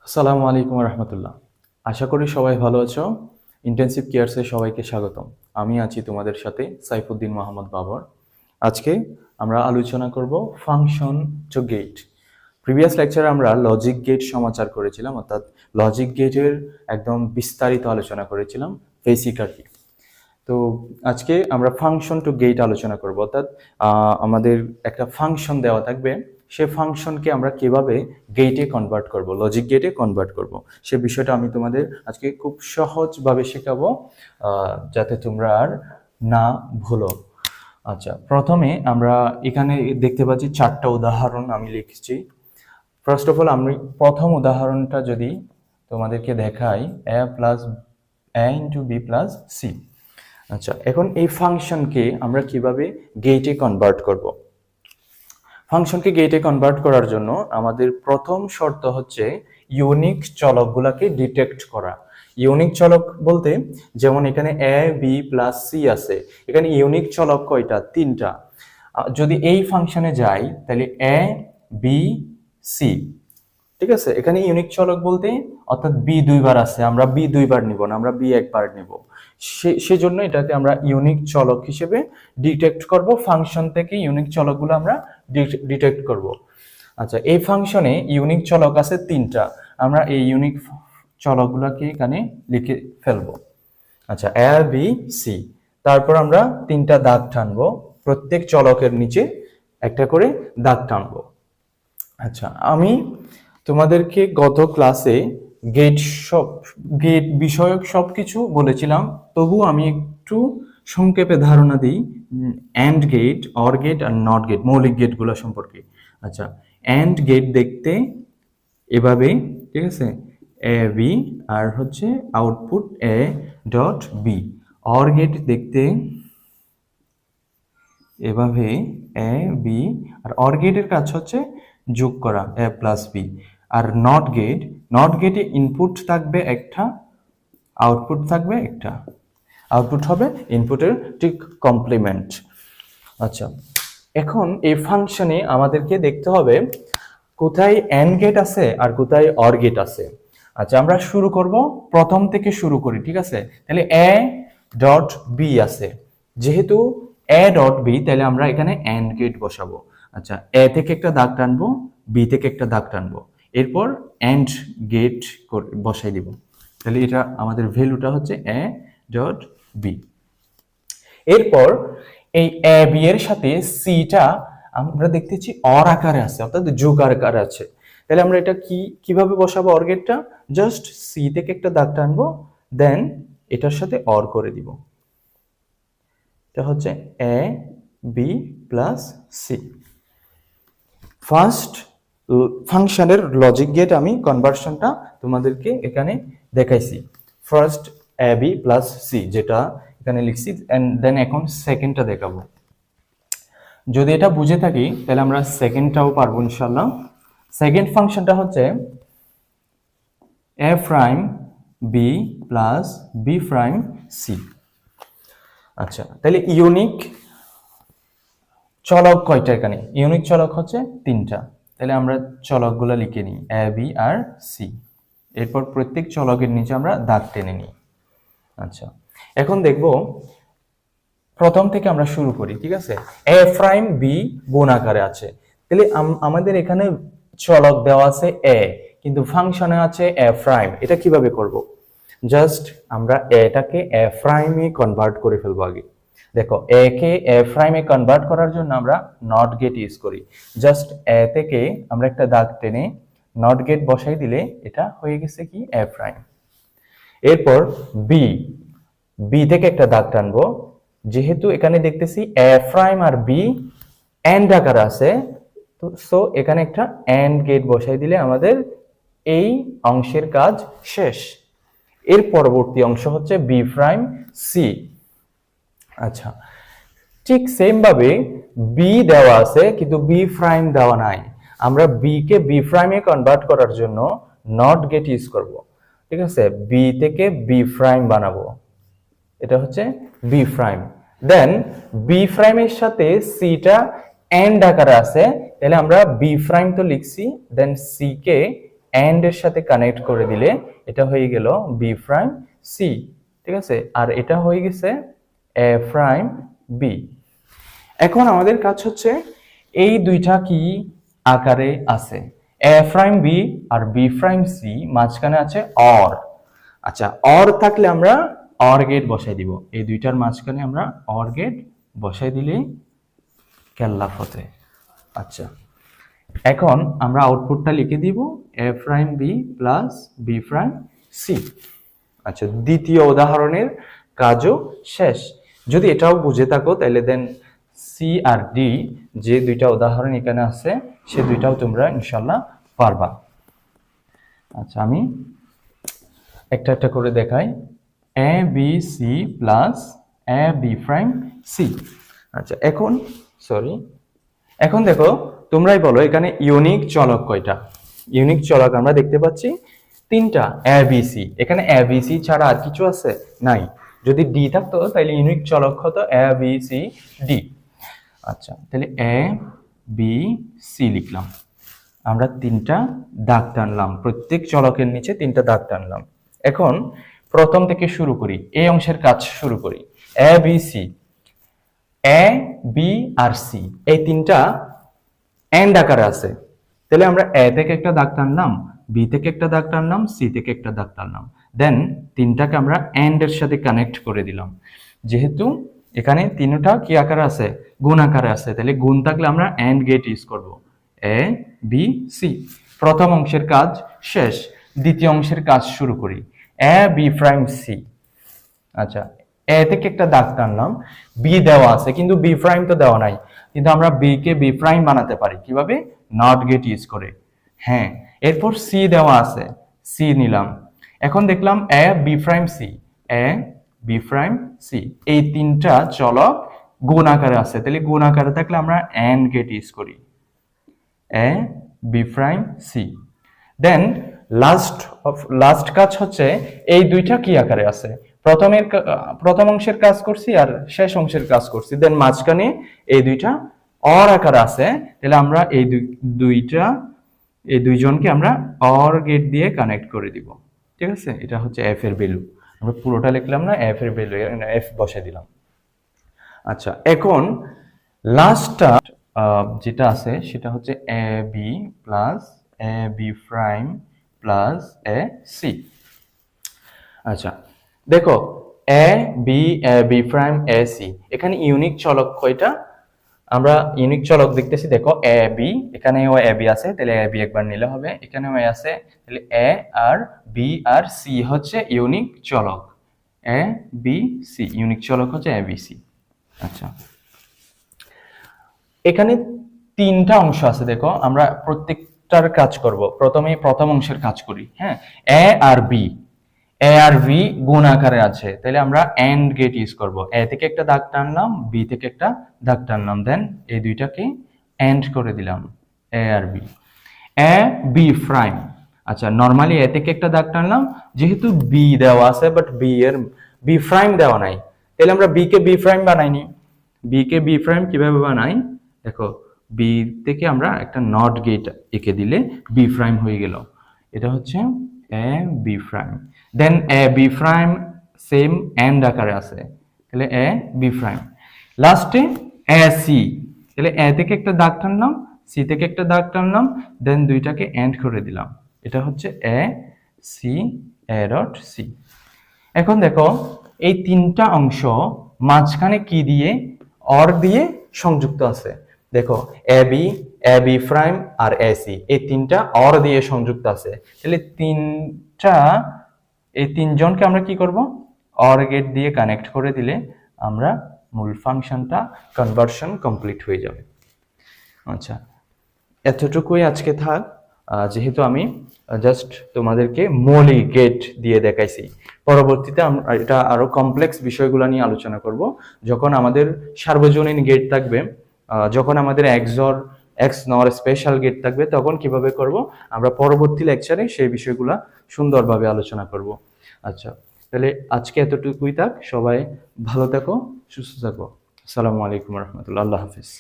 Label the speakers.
Speaker 1: আসসালামু আলাইকুম রহমতুল্লাহ। আশা করি সবাই ভালো আছো। ইন্টেন্সিভ কেয়ারসে সবাইকে স্বাগতম। আমি আছি তোমাদের সাথে সাইফুদ্দিন মোহাম্মদ বাবর। আজকে আমরা আলোচনা করব ফাংশন টু গেট। প্রিভিয়াস লেকচারে আমরা লজিক গেট সমাচার করেছিলাম, অর্থাৎ লজিক গেটের একদম বিস্তারিত আলোচনা করেছিলাম, বেসিক আর কি। তো আজকে আমরা ফাংশন টু গেট আলোচনা করব, অর্থাৎ আমাদের একটা ফাংশন দেওয়া থাকবে, সে ফাংশনকে আমরা কিভাবে গেটে কনভার্ট করব, লজিক গেটে কনভার্ট করব, সে বিষয়টা আমি তোমাদের আজকে খুব সহজভাবে শেখাবো, যাতে তোমরা আর না ভুলো। আচ্ছা, প্রথমে আমরা এখানে দেখতে পাচ্ছি চারটা উদাহরণ আমি লিখছি। ফার্স্ট অফ অল আমি প্রথম উদাহরণটা যদি তোমাদেরকে দেখাই, a plus a into b plus c. আচ্ছা, এখন এই ফাংশনকে আমরা কিভাবে গেটে কনভার্ট করব। ফাংশনকে গেটে কনভার্ট করার জন্য আমাদের প্রথম শর্ত হচ্ছে ইউনিক চলকগুলোকে ডিটেক্ট করা। ইউনিক চলক বলতে, যেমন এখানে এ বি প্লাস সি আছে, এখানে ইউনিক চলক কয়টা? তিনটা। যদি এই ফাংশনে যাই তাহলে এ বি সি, ঠিক আছে। এখানে ইউনিক চলক বলতে অর্থাৎ বি দুইবার আছে, আমরা বি দুইবার নিব না, আমরা বি একবার নিব। সেজন্য এটাকে আমরা ইউনিক চলক হিসেবে ডিটেক্ট করব। ফাংশন থেকে ইউনিক চলকগুলো আমরা ডিটেক্ট করব। আচ্ছা, এই ফাংশনে ইউনিক চলক আছে তিনটা, আমরা এই ইউনিক চলকগুলোকে এখানে লিখে ফেলবো। আচ্ছা, এ বি সি, তারপর আমরা তিনটা দাগ টানবো, প্রত্যেক চলকের নিচে একটা করে দাগ টানবো। আচ্ছা, আমি তোমাদেরকে গত ক্লাসে গেট বিষয়ক সবকিছু বলেছিলাম, তবু আমি একটু সংক্ষেপে ধারণা দিই অ্যান্ড গেট, অর গেট আর নট গেট, মৌলিক গেটগুলো সম্পর্কে। আচ্ছা, অ্যান্ড গেট দেখতে এভাবে, ঠিক আছে, এ বি আর হচ্ছে output A dot B. Or gate দেখতে এভাবে এ বি, আর অর গেটের কাজ হচ্ছে যোগ করা, এ প্লাস বি। আর নট গেটে ইনপুট থাকবে একটা, আউটপুট থাকবে একটা, আউটপুট হবে ইনপুটের ঠিক কমপ্লিমেন্ট। আচ্ছা, এখন এই ফাংশনে আমাদেরকে দেখতে হবে কোথায় এন্ড গেট আছে আর কোথায় অর গেট আছে। আচ্ছা, আমরা শুরু করব, প্রথম থেকে শুরু করি, ঠিক আছে। তাহলে এ ডট বি আছে, যেহেতু এ ডট বি, তাহলে আমরা এখানে এন্ড গেট বসাবো। আচ্ছা, এ থেকে একটা দাগ টানবো, বি থেকে একটা দাগ টানবো, এরপর এন্ড গেট বসাই দিব। তাহলে এটা আমাদের ভ্যালুটা হচ্ছে এ ডট বি। এরপর এই এ বি এর সাথে সিটা আমরা দেখতেছি অর আকারে আছে, অর্থাৎ যোগ আকারে আছে। তাহলে আমরা এটা কিভাবে বসাবো অর গেটটা? জাস্ট সি থেকে একটা দাগ টানবো, দেন এটার সাথে অর করে দিব। এটা হচ্ছে A B plus C. First ফাংশনের লজিক গেট আমি কনভার্সনটা তোমাদেরকে এখানে দেখাইছি। ফার্স্ট এ বি প্লাস সি যেটা এখানে লিখছি, এন্ড দেন এখন সেকেন্ডটা দেখাবো। যদি এটা বুঝে থাকি তাহলে আমরা সেকেন্ডটাও পারবো ইনশাল্লাহ। সেকেন্ড ফাংশনটা হচ্ছে A prime B plus B prime C. আচ্ছা, তাহলে ইউনিক চলক কয়টা? এখানে ইউনিক চলক হচ্ছে তিনটা। তাহলে আমরা চলকগুলো লিখে নিই, এ বি আর সি। এরপর প্রত্যেক চলকের নিচে আমরা দাগ টেনে নিই। আচ্ছা, এখন দেখব প্রথম থেকে আমরা শুরু করি, ঠিক আছে। এ প্রাইম বি গুণ আকারে আছে, তাহলে আমাদের এখানে চলক দেওয়া আছে এ, কিন্তু ফাংশনে আছে এ প্রাইম। এটা কিভাবে করব? জাস্ট আমরা এটাকে এ প্রাইমে কনভার্ট করে ফেলবো আগে। দেখো, এ কে এ প্রাইমে কনভার্ট করার জন্য আমরা নট গেট ইউজ করি। জাস্ট এ থেকে আমরা একটা দাগ টেনে নট গেট বসাই দিলে এটা হয়ে গেছে কি এ প্রাইম। এরপর বি, বি থেকে একটা দাগ টানবো, যেহেতু এখানে দেখতেছি এ প্রাইম আর বি এন্ড আকারে আছে, তো সো এখানে একটা এন্ড গেট বসাই দিলে আমাদের এই অংশের কাজ শেষ। এর পরবর্তী অংশ হচ্ছে বি প্রাইম সি। আচ্ছা, ঠিক সেম ভাবে বি দেওয়া আছে কিন্তু বি প্রাইম দেওয়া নাই, আমরা বি কে বি প্রাইমে কনভার্ট করার জন্য নট গেট ইউজ করব, ঠিক আছে। বি থেকে বি প্রাইম বানাবো, এটা হচ্ছে বি প্রাইম। দেন বি প্রাইমের সাথে সিটা এন্ড আকারে আছে, তাহলে আমরা বি প্রাইম তো লিখছি, দেন সি কে এন্ড এর সাথে কানেক্ট করে দিলে এটা হয়ে গেল বি প্রাইম সি, ঠিক আছে, আর এটা হয়ে গেছে এ প্রাইম বি। এখন আমাদের কাজ হচ্ছে এই দুইটা কি আকারে আছে, এ প্রাইম বি আর বি প্রাইম সি, মাঝখানে আছে অর। আচ্ছা, অর থাকলে আমরা অর গেট বসাই দিব, এই দুইটার মাঝখানে আমরা অর গেট বসাই দিলেই কেল্লা ফতে। আচ্ছা, এখন আমরা আউটপুটটা লিখে দিব A prime B plus B prime C. আচ্ছা, দ্বিতীয় উদাহরণের কাজও শেষ। যদি এটাও বুঝে থাকো তাহলে দেন সি আর ডি যে দুইটা উদাহরণ এখানে আছে সে দুইটাও তোমরা ইনশাল্লাহ পারবা। আচ্ছা, আমি একটা একটা করে দেখাই। A B C plus A B prime C. আচ্ছা, এখন দেখো তোমরাই বলো এখানে ইউনিক চলক কয়টা। ইউনিক চলক আমরা দেখতে পাচ্ছি তিনটা, এ বি সি। এখানে এ বি সি ছাড়া আর কিছু আছে? নাই। যদি ডি থাকতো তাহলে ইউনিক চলক হতো এ বি সি ডি। আচ্ছা, তাহলে এ বি সি লিখলাম, আমরা তিনটা দাগ টানলাম, প্রত্যেক চলকের নিচে তিনটা দাগ টানলাম। এখন প্রথম থেকে শুরু করি, এই অংশের কাজ শুরু করি। A B C, A B R C এই তিনটা এন্ড আকারে আছে, তাহলে আমরা এ থেকে একটা দাগ টানলাম, বি থেকে একটা দাগ টানলাম, সি থেকে একটা দাগ টানলাম, দেন তিনটাকে আমরা এন্ড এর সাথে কানেক্ট করে দিলাম। যেহেতু এখানে তিনটা কি আকারে আছে? গুণ আকারে আছে, তাহলে গুণ থাকলে আমরা এন্ড গেট ইউজ করব। এ বি সি, প্রথম অংশের কাজ শেষ, দ্বিতীয় অংশের কাজ শুরু করি। এ বি প্রাইম সি। আচ্ছা, এ থেকে একটা দাগ টানলাম, বি দেওয়া আছে কিন্তু বি প্রাইম তো দেওয়া নাই, কিন্তু আমরা বি কে বি প্রাইম বানাতে পারি কিভাবে? নট গেট ইউজ করে। হ্যাঁ, এরপর সি দেওয়া আছে, সি নিলাম। এখন দেখলাম এ বি প্রাইম সি, এ বি প্রাইম সি, এই তিনটা চলক গুণ আকারে আছে, তাহলে গুণ আকারে থাকলে আমরা এন্ড গেট ইউজ করি। এ বি প্রাইম সি। দেন লাস্ট কাজ হচ্ছে এই দুইটা কি আকারে আছে, প্রথম অংশের কাজ করছি আর শেষ অংশের কাজ করছি, দেন মাঝখানে এই দুইটা অর আকারে আছে, তাহলে আমরা এই দুইজনকে আমরা অর গেট দিয়ে কানেক্ট করে দিব। ঠিক আছে, এটা হচ্ছে এফ এর ভ্যালু, আমরা পুরোটা লিখলাম না, এফ এর ভ্যালু এফ বসে দিলাম। আচ্ছা, এখন লাস্টটা যেটা আছে সেটা হচ্ছে A B plus A B prime plus A C. আচ্ছা, দেখো A B prime A C, এখানে ইউনিক চলক কয়টা? আমরা ইউনিক চলক দেখতেছি, দেখো এ বি, এখানেও এ বি আছে, তাহলে এ বি একবার নিলে হবে, এখানেও এ আছে, তাহলে এ আর বি আর সি হচ্ছে ইউনিক চলক। এ বি সি ইউনিক চলক হচ্ছে এ বি সি। আচ্ছা, এখানে তিনটা অংশ আছে, দেখো আমরা প্রত্যেকটার কাজ করব। প্রথমে প্রথম অংশের কাজ করি। হ্যাঁ, এ আর বি গুণ আকারে আছে, তাহলে আমরা এন্ড গেট ইউজ করব। এ থেকে একটা দাগ টানলাম, বি থেকে একটা দাগ টানলাম, দেন এই দুইটাকে এন্ড করে দিলাম, এ আর বি। এ বি প্রাইম, আচ্ছা নরমালি এ থেকে একটা দাগ টানলাম, যেহেতু বি দেওয়া আছে বাট বি প্রাইম দেওয়া নাই, তাহলে আমরা বি কে বি প্রাইম বানাইনি। বি কে বি প্রাইম কিভাবে বানাই? দেখো, বি থেকে আমরা একটা নট গেট এঁকে দিলে বি প্রাইম হয়ে গেল, এটা হচ্ছে A B prime. Then A B prime same and আকারে আছে, তাহলে এ বি প্রাইম। লাস্টে এ সি, তাহলে এ থেকে একটা দাগ টানলাম, সি থেকে একটা দাগ টানলাম, দেন দুইটাকে এন্ড করে দিলাম, এটা হচ্ছে A C, A dot C. এখন দেখো এই তিনটা অংশ মাঝখানে কি দিয়ে? অর দিয়ে সংযুক্ত আছে। দেখো এ বি প্রাইম আর এ সি, এই তিনটা অর দিয়ে সংযুক্ত আছে, তাহলে এই তিনজনকে আমরা কি করব? অর গেট দিয়ে কানেক্ট করে দিলে আমরা মূল ফাংশনটা কনভার্সন কমপ্লিট হয়ে যাবে। আচ্ছা, এতটুকুই আজকে থাক, যেহেতু আমি জাস্ট তোমাদেরকে মৌলিক গেট দিয়ে দেখাইছি। পরবর্তীতে আমরা এটা আরো কমপ্লেক্স বিষয়গুলো নিয়ে আলোচনা করব, যখন আমাদের সার্বজনীন গেট থাকবে, যখন আমাদের এক্স নর স্পেশাল গেট থাকবে, তখন কিভাবে করব আমরা পরবর্তী লেকচারে সেই বিষয়গুলো সুন্দরভাবে আলোচনা করব। আচ্ছা, তাহলে আজকে এতটুকুই থাক, সবাই ভালো থাকো, সুস্থ থাকো। আসসালামু আলাইকুম রহমতুল্লাহ, আল্লাহ হাফিজ।